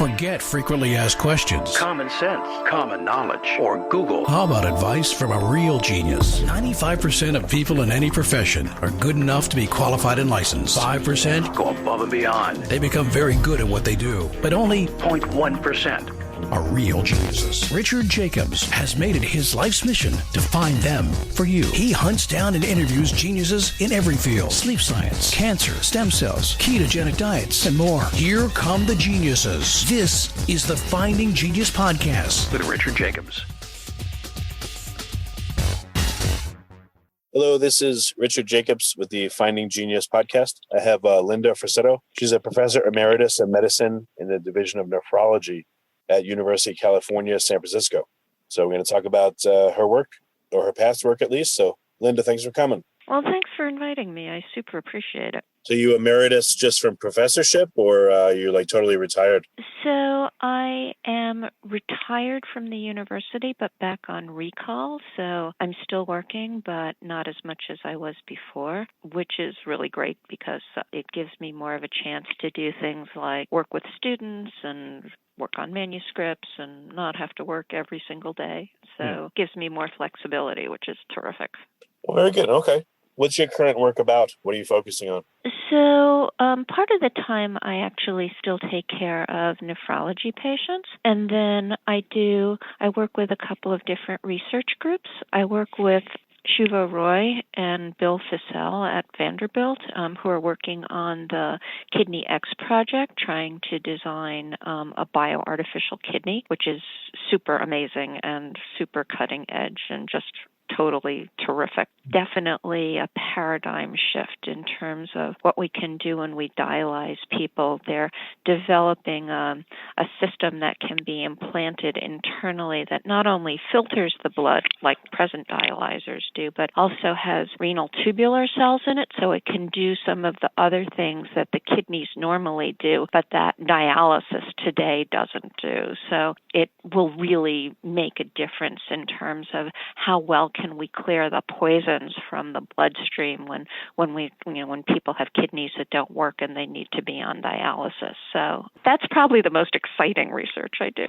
Forget frequently asked questions. Common sense, common knowledge, or Google. How about advice from a real genius? 95% of people in any profession are good enough to be qualified and licensed. 5% go above and beyond. They become very good at what they do, but only 0.1% are real geniuses. Richard Jacobs has made it his life's mission to find them for you. He hunts down and interviews geniuses in every field: sleep science, cancer, stem cells, ketogenic diets, and more. Here come the geniuses. This is the Finding Genius Podcast with Richard Jacobs. Hello, this is Richard Jacobs with the Finding Genius Podcast. I have Lynda Frassetto. She's a Professor Emeritus of Medicine in the Division of Nephrology at University of California, San Francisco. So we're going to talk about her work, or her past work at least. So Lynda, thanks for coming. Well, thanks for inviting me. I super appreciate it. So you emeritus just from professorship, or you're like totally retired? So I am retired from the university, but back on recall. So I'm still working, but not as much as I was before, which is really great because it gives me more of a chance to do things like work with students and work on manuscripts and not have to work every single day. So it gives me more flexibility, which is terrific. Well, very good. Okay. What's your current work about? What are you focusing on? So part of the time I actually still take care of nephrology patients. And then I work with a couple of different research groups. I work with Shuvo Roy and Bill Fissell at Vanderbilt, who are working on the Kidney Project, trying to design a bioartificial kidney, which is super amazing and super cutting edge and just totally terrific. Definitely a paradigm shift in terms of what we can do when we dialyze people. They're developing a system that can be implanted internally that not only filters the blood like present dialyzers do, but also has renal tubular cells in it, so it can do some of the other things that the kidneys normally do, but that dialysis today doesn't do. So it will really make a difference in terms of how well can we clear the poisons from the bloodstream when people have kidneys that don't work and they need to be on dialysis. So that's probably the most exciting research I do.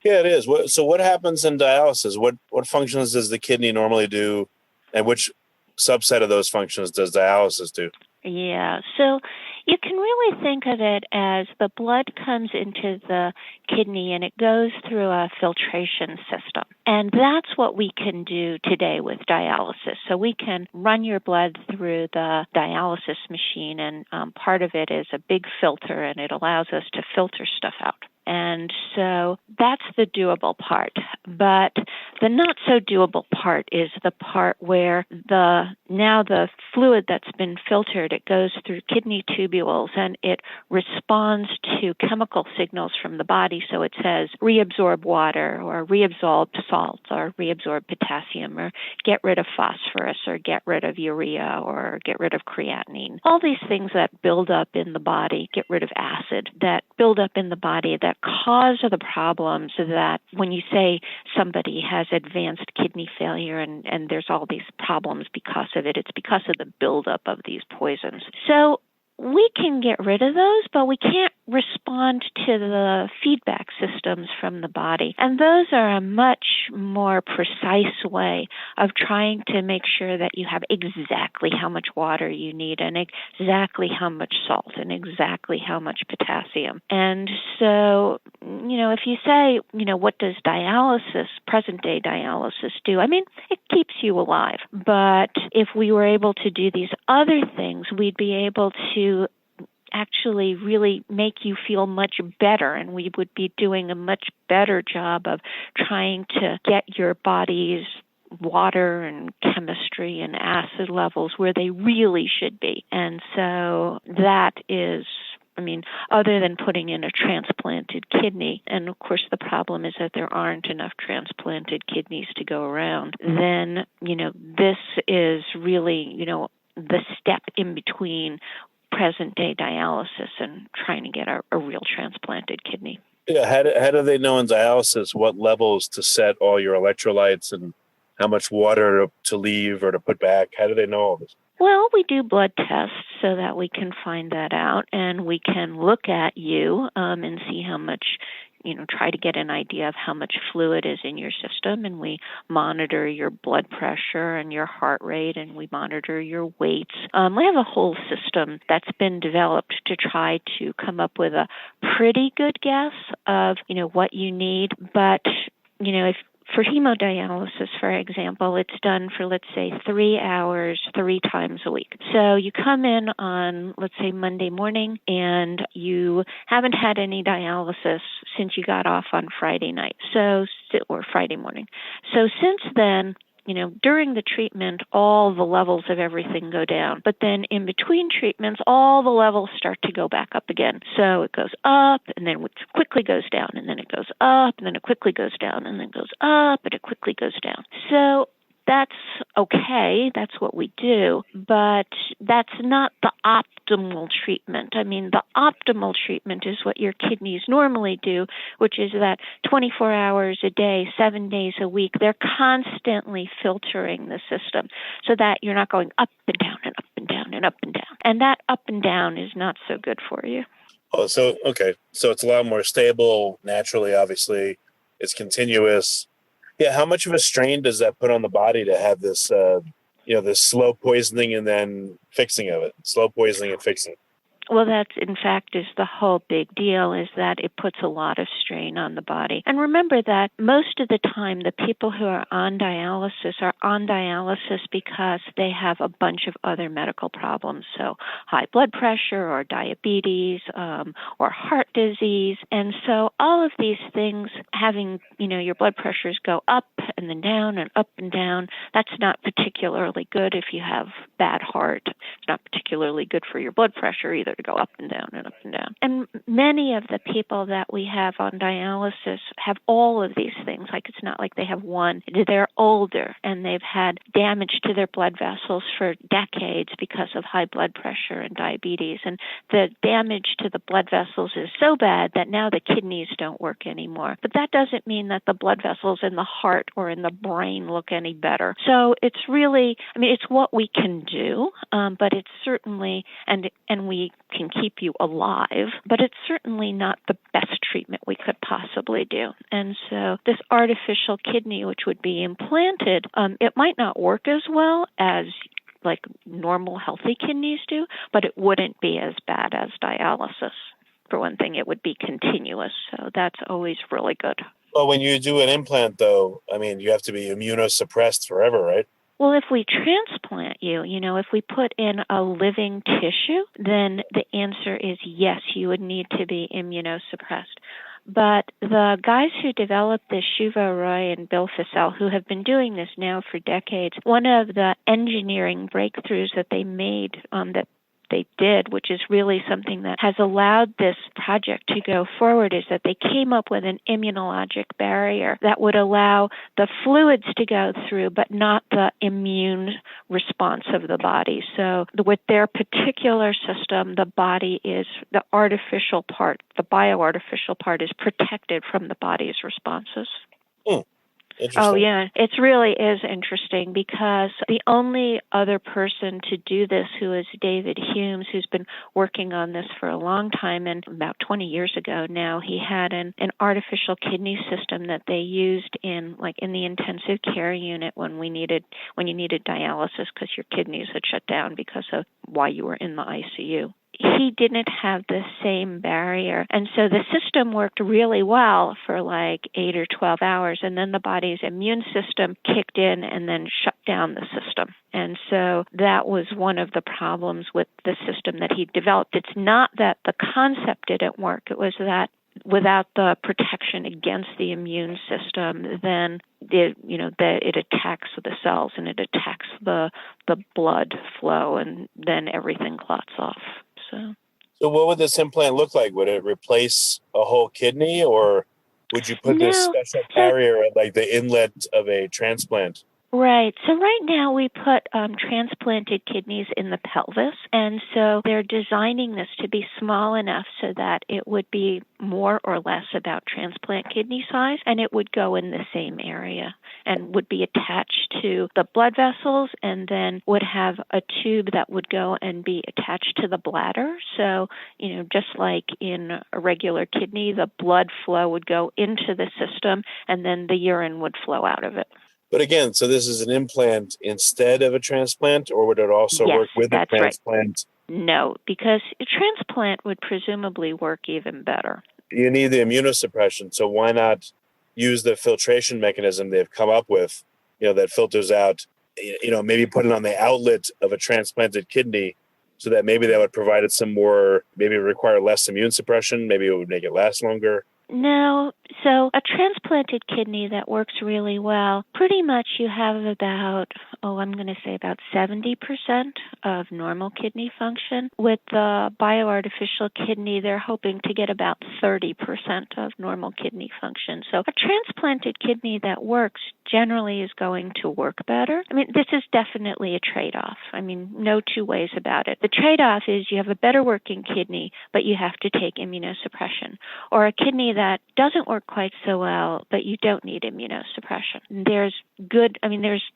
Yeah, it is. So what happens in dialysis? What functions does the kidney normally do, and which subset of those functions does dialysis do? Yeah, so you can really think of it as the blood comes into the kidney and it goes through a filtration system. And that's what we can do today with dialysis. So we can run your blood through the dialysis machine, and part of it is a big filter, and it allows us to filter stuff out. And so that's the doable part. But the not so doable part is the part where now the fluid that's been filtered, it goes through kidney tubules and it responds to chemical signals from the body. So it says reabsorb water or reabsorb salt or reabsorb potassium or get rid of phosphorus or get rid of urea or get rid of creatinine. All these things that build up in the body, get rid of acid, that build up in the body that cause the problems that when you say somebody has advanced kidney failure and there's all these problems because of it, it's because of the buildup of these poisons. So we can get rid of those, but we can't respond to the feedback systems from the body. And those are a much more precise way of trying to make sure that you have exactly how much water you need and exactly how much salt and exactly how much potassium. And so, if you say, what does dialysis, present-day dialysis do? I mean, it keeps you alive. But if we were able to do these other things, we'd be able to actually really make you feel much better, and we would be doing a much better job of trying to get your body's water and chemistry and acid levels where they really should be. And so that is, other than putting in a transplanted kidney, and of course the problem is that there aren't enough transplanted kidneys to go around, then, this is really, the step in between present-day dialysis and trying to get a real transplanted kidney. Yeah, how do they know in dialysis what levels to set all your electrolytes and how much water to leave or to put back? How do they know all this? Well, we do blood tests so that we can find that out, and we can look at you and see how much, try to get an idea of how much fluid is in your system, and we monitor your blood pressure and your heart rate, and we monitor your weights. We have a whole system that's been developed to try to come up with a pretty good guess of, what you need, but, if for hemodialysis, for example, it's done for, let's say, 3 hours, 3 times a week. So you come in on, let's say, Monday morning, and you haven't had any dialysis since you got off on Friday night, or Friday morning. So since then, during the treatment, all the levels of everything go down. But then in between treatments, all the levels start to go back up again. So it goes up, and then it quickly goes down, and then it goes up, and then it quickly goes down, and then it goes up, and it quickly goes down. So that's okay. That's what we do. But that's not the optimal treatment. I mean, the optimal treatment is what your kidneys normally do, which is that 24 hours a day, 7 days a week, they're constantly filtering the system so that you're not going up and down and up and down and up and down. And that up and down is not so good for you. Oh, so, okay. So it's a lot more stable naturally, obviously. It's continuous. Yeah, how much of a strain does that put on the body to have this, this slow poisoning and then fixing of it? Slow poisoning and fixing. Well, that, in fact, is the whole big deal, is that it puts a lot of strain on the body. And remember that most of the time, the people who are on dialysis because they have a bunch of other medical problems, so high blood pressure or diabetes or heart disease. And so all of these things, having, your blood pressures go up and then down and up and down, that's not particularly good if you have bad heart. It's not particularly good for your blood pressure either, to go up and down and up and down. And many of the people that we have on dialysis have all of these things. Like, it's not like they have one. They're older, and they've had damage to their blood vessels for decades because of high blood pressure and diabetes. And the damage to the blood vessels is so bad that now the kidneys don't work anymore. But that doesn't mean that the blood vessels in the heart or in the brain look any better. So it's really, it's what we can do, but it's certainly, and we can keep you alive, but it's certainly not the best treatment we could possibly do. And so this artificial kidney, which would be implanted, it might not work as well as like normal healthy kidneys do, but it wouldn't be as bad as dialysis. For one thing, it would be continuous, so that's always really good. Well, when you do an implant, though, you have to be immunosuppressed forever, right? Well, if we transplant you, if we put in a living tissue, then the answer is yes, you would need to be immunosuppressed. But the guys who developed this, Shuvo Roy and Bill Fissell, who have been doing this now for decades, one of the engineering breakthroughs that they made, that they did, which is really something that has allowed this project to go forward, is that they came up with an immunologic barrier that would allow the fluids to go through, but not the immune response of the body. So with their particular system, the body is, the artificial part, the bioartificial part is protected from the body's responses. Interesting. Oh, yeah. It really is interesting, because the only other person to do this who is David Humes, who's been working on this for a long time, and about 20 years ago now, he had an artificial kidney system that they used in the intensive care unit when you needed dialysis because your kidneys had shut down because of why you were in the ICU. He didn't have the same barrier. And so the system worked really well for 8 or 12 hours, and then the body's immune system kicked in and then shut down the system. And so that was one of the problems with the system that he developed. It's not that the concept didn't work, it was that without the protection against the immune system, then it attacks the cells and it attacks the blood flow, and then everything clots off. So what would this implant look like? Would it replace a whole kidney, or would you put this special barrier at the inlet of a transplant? Right. So right now we put transplanted kidneys in the pelvis, and so they're designing this to be small enough so that it would be more or less about transplant kidney size, and it would go in the same area and would be attached to the blood vessels, and then would have a tube that would go and be attached to the bladder. So, just like in a regular kidney, the blood flow would go into the system, and then the urine would flow out of it. But again, so this is an implant instead of a transplant, or would it also work with a transplant? Right. No, because a transplant would presumably work even better. You need the immunosuppression, so why not use the filtration mechanism they've come up with, that filters out, maybe put it on the outlet of a transplanted kidney so that maybe that would provide it some more, maybe it would require less immune suppression, maybe it would make it last longer. No. So a transplanted kidney that works really well, pretty much you have about, I'm going to say about 70% of normal kidney function. With the bioartificial kidney, they're hoping to get about 30% of normal kidney function. So a transplanted kidney that works generally is going to work better. I mean, this is definitely a trade-off. I mean, no two ways about it. The trade-off is you have a better working kidney, but you have to take immunosuppression. Or a kidney that doesn't work quite so well, but you don't need immunosuppression.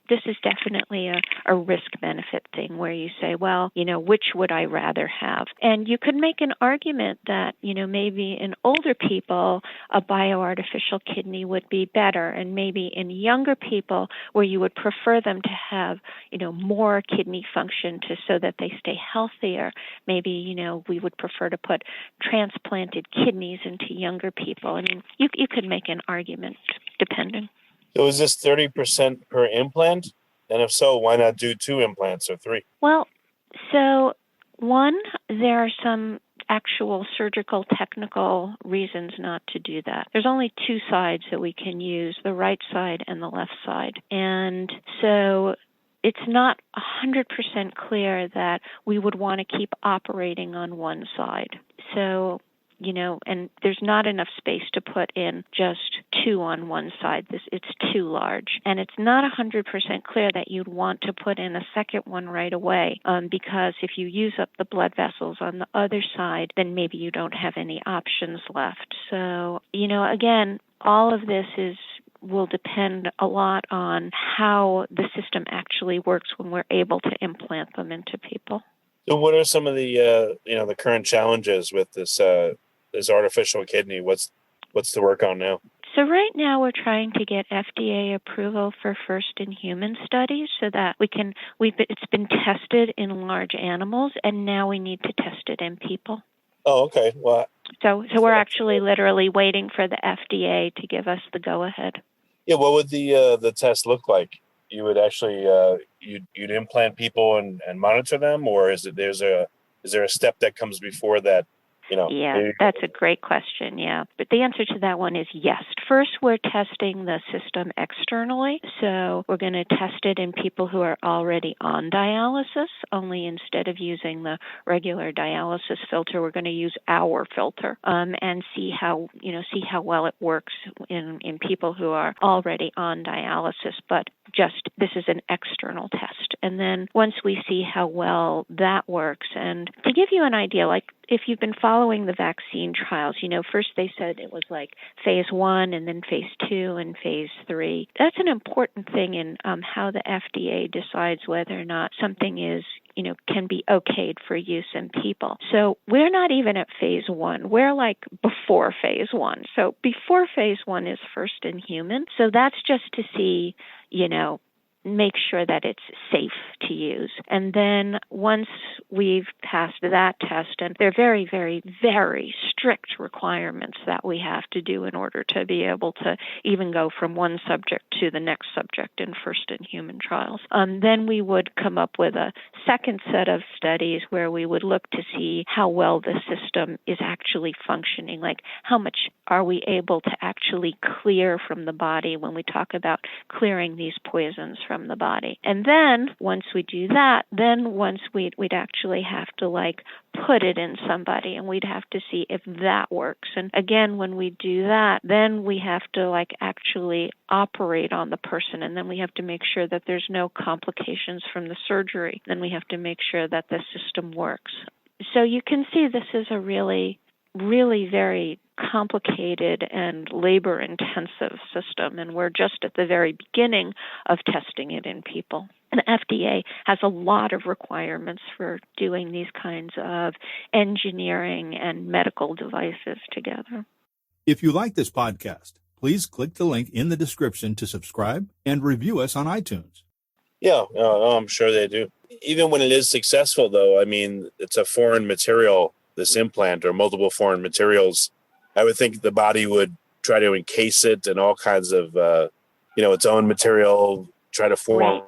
This is definitely a risk-benefit thing where you say, well, which would I rather have? And you could make an argument that, maybe in older people, a bioartificial kidney would be better, and maybe in younger people where you would prefer them to have, more kidney function so that they stay healthier, maybe, we would prefer to put transplanted kidneys into younger people. I mean, you could make an argument depending. So is this 30% per implant? And if so, why not do 2 implants or 3? Well, so one, there are some actual surgical technical reasons not to do that. There's only 2 sides that we can use, the right side and the left side. And so it's not 100% clear that we would want to keep operating on one side. So, and there's not enough space to put in just 2 on one side. It's too large. And it's not 100% clear that you'd want to put in a second one right away, because if you use up the blood vessels on the other side, then maybe you don't have any options left. So, again, all of this will depend a lot on how the system actually works when we're able to implant them into people. So what are some of the, the current challenges with this artificial kidney? What's to work on now? So right now we're trying to get FDA approval for first-in-human studies so that it's been tested in large animals, and now we need to test it in people. Oh, okay. Well, so we're actually literally waiting for the FDA to give us the go-ahead. Yeah, what would the test look like? You would actually you'd implant people and monitor them, or is there a step that comes before that? Yeah, that's a great question, yeah. But the answer to that one is yes. First, we're testing the system externally. So we're going to test it in people who are already on dialysis, only instead of using the regular dialysis filter, we're going to use our filter and see how well it works in people who are already on dialysis. But this is an external test. And then once we see how well that works, and to give you an idea, like if you've been following the vaccine trials, first they said it was like phase 1 and then phase 2 and phase 3. That's an important thing in how the FDA decides whether or not something is, can be okayed for use in people. So we're not even at phase 1. We're like before phase 1. So before phase 1 is first in human. So that's just to see, make sure that it's safe to use. And then once we've passed that test, and there are very, very, very strict requirements that we have to do in order to be able to even go from one subject to the next subject in first-in-human trials. Then we would come up with a second set of studies where we would look to see how well the system is actually functioning, like how much are we able to actually clear from the body when we talk about clearing these poisons from the body. And then once we do that, we'd actually have to like put it in somebody, and we'd have to see if that works. And again, when we do that, then we have to like actually operate on the person, and then we have to make sure that there's no complications from the surgery. Then we have to make sure that the system works. So you can see this is a really very complicated and labor-intensive system, and we're just at the very beginning of testing it in people. And the FDA has a lot of requirements for doing these kinds of engineering and medical devices together. If you like this podcast, please click the link in the description to subscribe and review us on iTunes. Yeah, I'm sure they do. Even when it is successful, though, I mean, it's a foreign material, this implant, or multiple foreign materials. I would think the body would try to encase it in all kinds of, its own material, try to form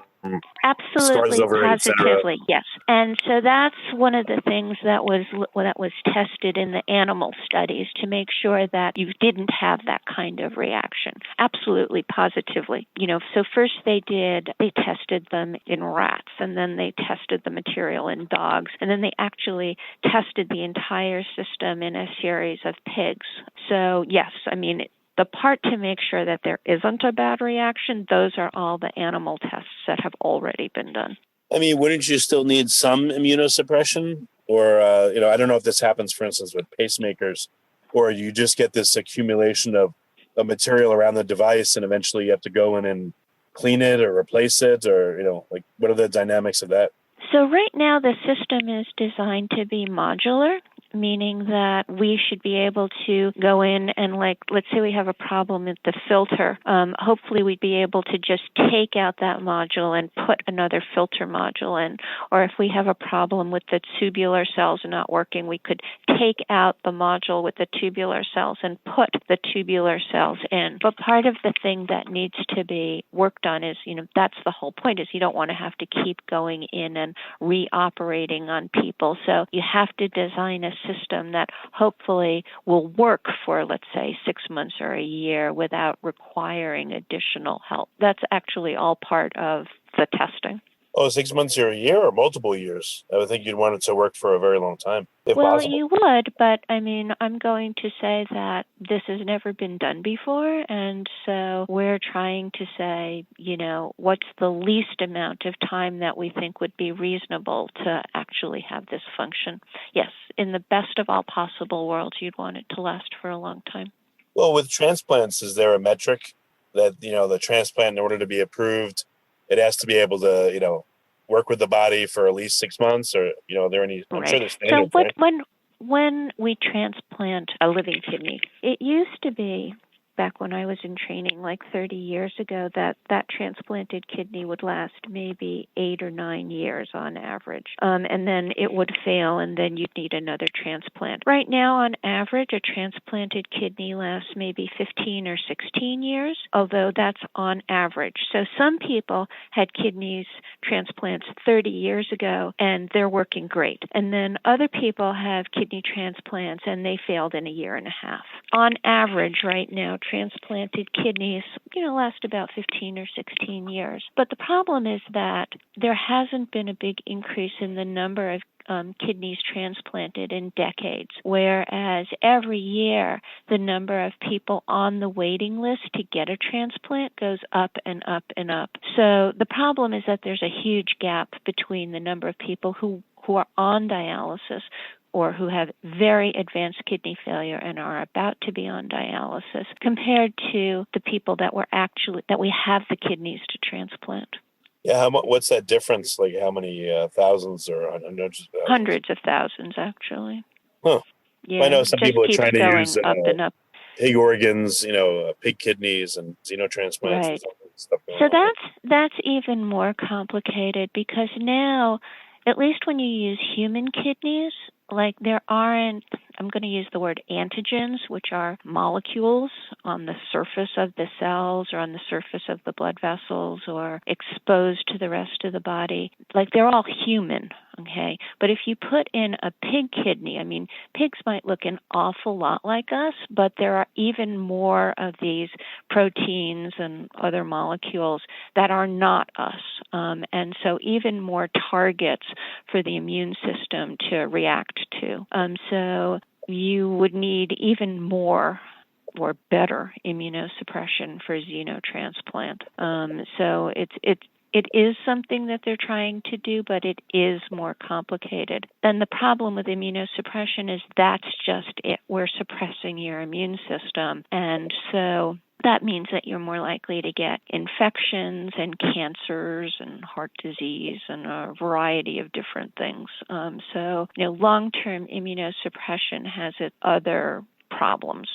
Absolutely, positively, yes. And so that's one of the things that was tested in the animal studies to make sure that you didn't have that kind of reaction. Absolutely, positively. So first they tested them in rats, and then they tested the material in dogs, and then they actually tested the entire system in a series of pigs. So yes, I mean, the part to make sure that there isn't a bad reaction, those are all the animal tests that have already been done. I mean, wouldn't you still need some immunosuppression? Or, I don't know if this happens, for instance, with pacemakers, or you just get this accumulation of material around the device and eventually you have to go in and clean it or replace it, or, what are the dynamics of that? So right now the system is designed to be modular, meaning that we should be able to go in and, let's say we have a problem with the filter. Hopefully we'd be able to just take out that module and put another filter module in. Or if we have a problem with the tubular cells not working, we could take out the module with the tubular cells and put the tubular cells in. But part of the thing that needs to be worked on is, that's the whole point, is you don't want to have to keep going in and reoperating on people. So you have to design a system that hopefully will work for, let's say, 6 months or a year without requiring additional help. That's actually all part of the testing. Oh, 6 months or a year, or multiple years? I would think you'd want it to work for a very long time, if well, possible. You would, but I mean, I'm going to say that this has never been done before, and so we're trying to say, what's the least amount of time that we think would be reasonable to actually have this function. Yes, in the best of all possible worlds, you'd want it to last for a long time. Well, with transplants, is there a metric that, the transplant, in order to be approved, it has to be able to, work with the body for at least 6 months, or, are there any, I'm sure there's standards, so right? when we transplant a living kidney, it used to be, back when I was in training, like 30 years ago, that transplanted kidney would last maybe 8 or 9 years on average. And then it would fail, and then you'd need another transplant. Right now, on average, a transplanted kidney lasts maybe 15 or 16 years, although that's on average. So some people had kidneys transplants 30 years ago, and they're working great. And then other people have kidney transplants, and they failed in a year and a half. On average, right now, transplanted kidneys, last about 15 or 16 years. But the problem is that there hasn't been a big increase in the number of kidneys transplanted in decades, whereas every year the number of people on the waiting list to get a transplant goes up and up and up. So the problem is that there's a huge gap between the number of people who are on dialysis or who have very advanced kidney failure and are about to be on dialysis, compared to the people that we have the kidneys to transplant. Yeah, what's that difference? Like how many thousands or hundreds of thousands? Hundreds of thousands, actually. Huh. Yeah, I know some people are trying to use up and up. pig organs, pig kidneys and xenotransplants. Right. And stuff So that's even more complicated, because now, at least when you use human kidneys, there aren't, I'm going to use the word antigens, which are molecules on the surface of the cells or on the surface of the blood vessels or exposed to the rest of the body. They're all human, Okay, but if you put in a pig kidney, I mean, pigs might look an awful lot like us, but there are even more of these proteins and other molecules that are not us. And so even more targets for the immune system to react to. So you would need even more or better immunosuppression for xenotransplant. So it is something that they're trying to do, but it is more complicated. Then the problem with immunosuppression is that's just it. We're suppressing your immune system. And so that means that you're more likely to get infections and cancers and heart disease and a variety of different things. So long-term immunosuppression has its other problems.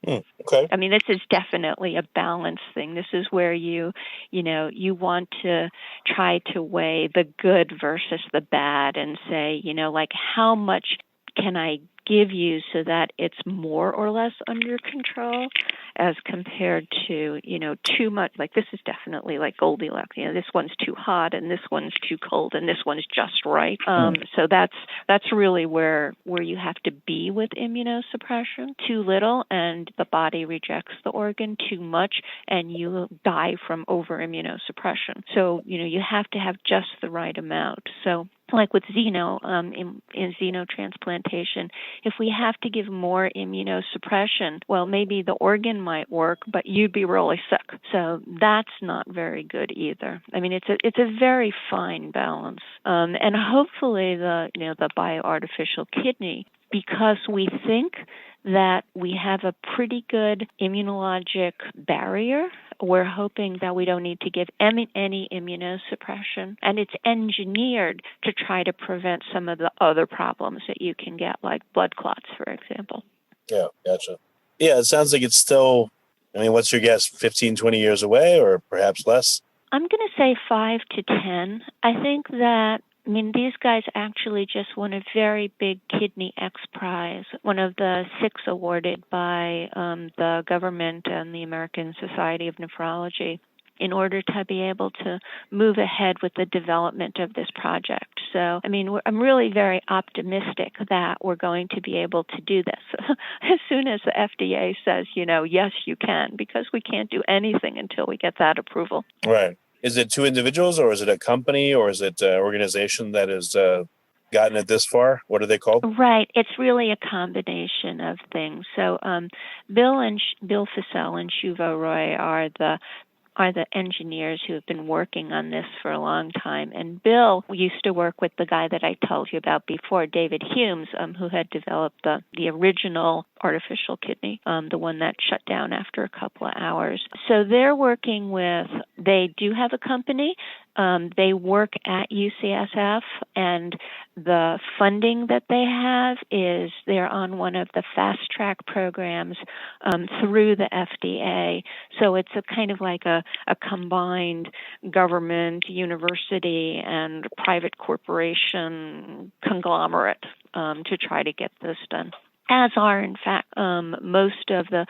Okay. I mean, this is definitely a balance thing. This is where you want to try to weigh the good versus the bad and say, like, how much can I give you so that it's more or less under control as compared to, too much. Like, this is definitely like Goldilocks. This one's too hot and this one's too cold and this one's just right. So that's really where you have to be with immunosuppression. Too little and the body rejects the organ. Too much and you die from over immunosuppression. So, you have to have just the right amount. So like with in xenotransplantation, if we have to give more immunosuppression, well, maybe the organ might work, but you'd be really sick. So that's not very good either. I mean, it's a very fine balance. And hopefully the bioartificial kidney, because we think that we have a pretty good immunologic barrier, we're hoping that we don't need to give any immunosuppression, and it's engineered to try to prevent some of the other problems that you can get, like blood clots, for example. Yeah, gotcha. Yeah, it sounds like it's still, what's your guess, 15, 20 years away or perhaps less? I'm going to say 5 to 10. I think that these guys actually just won a very big Kidney X Prize, one of the 6 awarded by the government and the American Society of Nephrology, in order to be able to move ahead with the development of this project. So, I'm really very optimistic that we're going to be able to do this as soon as the FDA says, yes, you can, because we can't do anything until we get that approval. Right. Is it 2 individuals or is it a company or is it an organization that has gotten it this far? What are they called? Right. It's really a combination of things. So Bill Fissell and Shuvo Roy are the engineers who have been working on this for a long time. And Bill used to work with the guy that I told you about before, David Humes, who had developed the original artificial kidney, the one that shut down after a couple of hours. So they're working they do have a company. They work at UCSF, and the funding that they have is they're on one of the fast track programs through the FDA. So it's a kind of like a combined government, university, and private corporation conglomerate to try to get this done. As are, in fact, most of there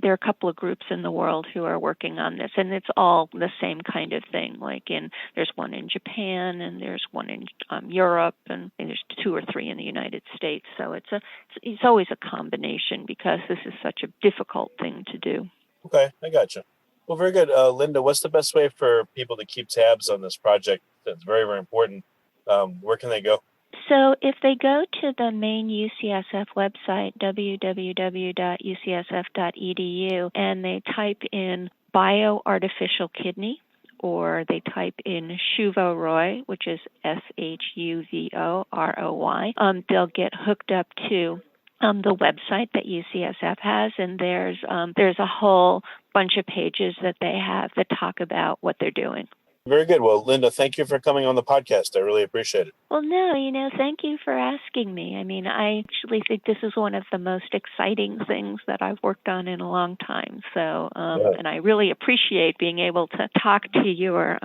are a couple of groups in the world who are working on this, and it's all the same kind of thing. There's one in Japan, and there's one in Europe, and there's 2 or 3 in the United States. So it's always a combination because this is such a difficult thing to do. Okay, I gotcha. Well, very good. Lynda, what's the best way for people to keep tabs on this project? That's very, very important. Where can they go? So if they go to the main UCSF website, www.ucsf.edu, and they type in bioartificial kidney, or they type in Shuvo Roy, which is SHUVO ROY, they'll get hooked up to the website that UCSF has, and there's a whole bunch of pages that they have that talk about what they're doing. Very good. Well, Lynda, thank you for coming on the podcast. I really appreciate it. Well, no, thank you for asking me. I actually think this is one of the most exciting things that I've worked on in a long time. So, and I really appreciate being able to talk to your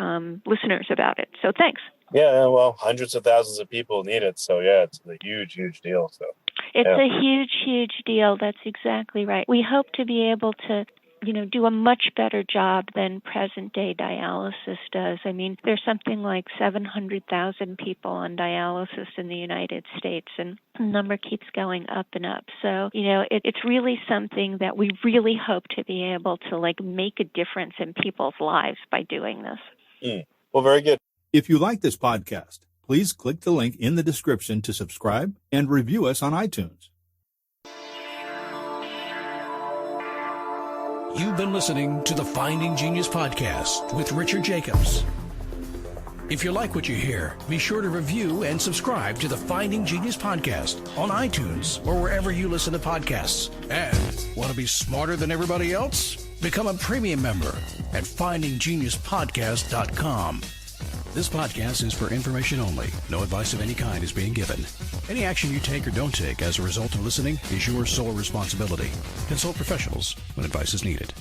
listeners about it. So thanks. Yeah, well, hundreds of thousands of people need it. So, yeah, it's a huge, huge deal. So it's a huge, huge deal. That's exactly right. We hope to be able to do a much better job than present-day dialysis does. I mean, there's something like 700,000 people on dialysis in the United States, and the number keeps going up and up. So, it's really something that we really hope to be able to, make a difference in people's lives by doing this. Well, very good. If you like this podcast, please click the link in the description to subscribe and review us on iTunes. You've been listening to the Finding Genius podcast with Richard Jacobs. If you like what you hear, be sure to review and subscribe to the Finding Genius podcast on iTunes or wherever you listen to podcasts. And want to be smarter than everybody else? Become a premium member at findinggeniuspodcast.com. This podcast is for information only. No advice of any kind is being given. Any action you take or don't take as a result of listening is your sole responsibility. Consult professionals when advice is needed.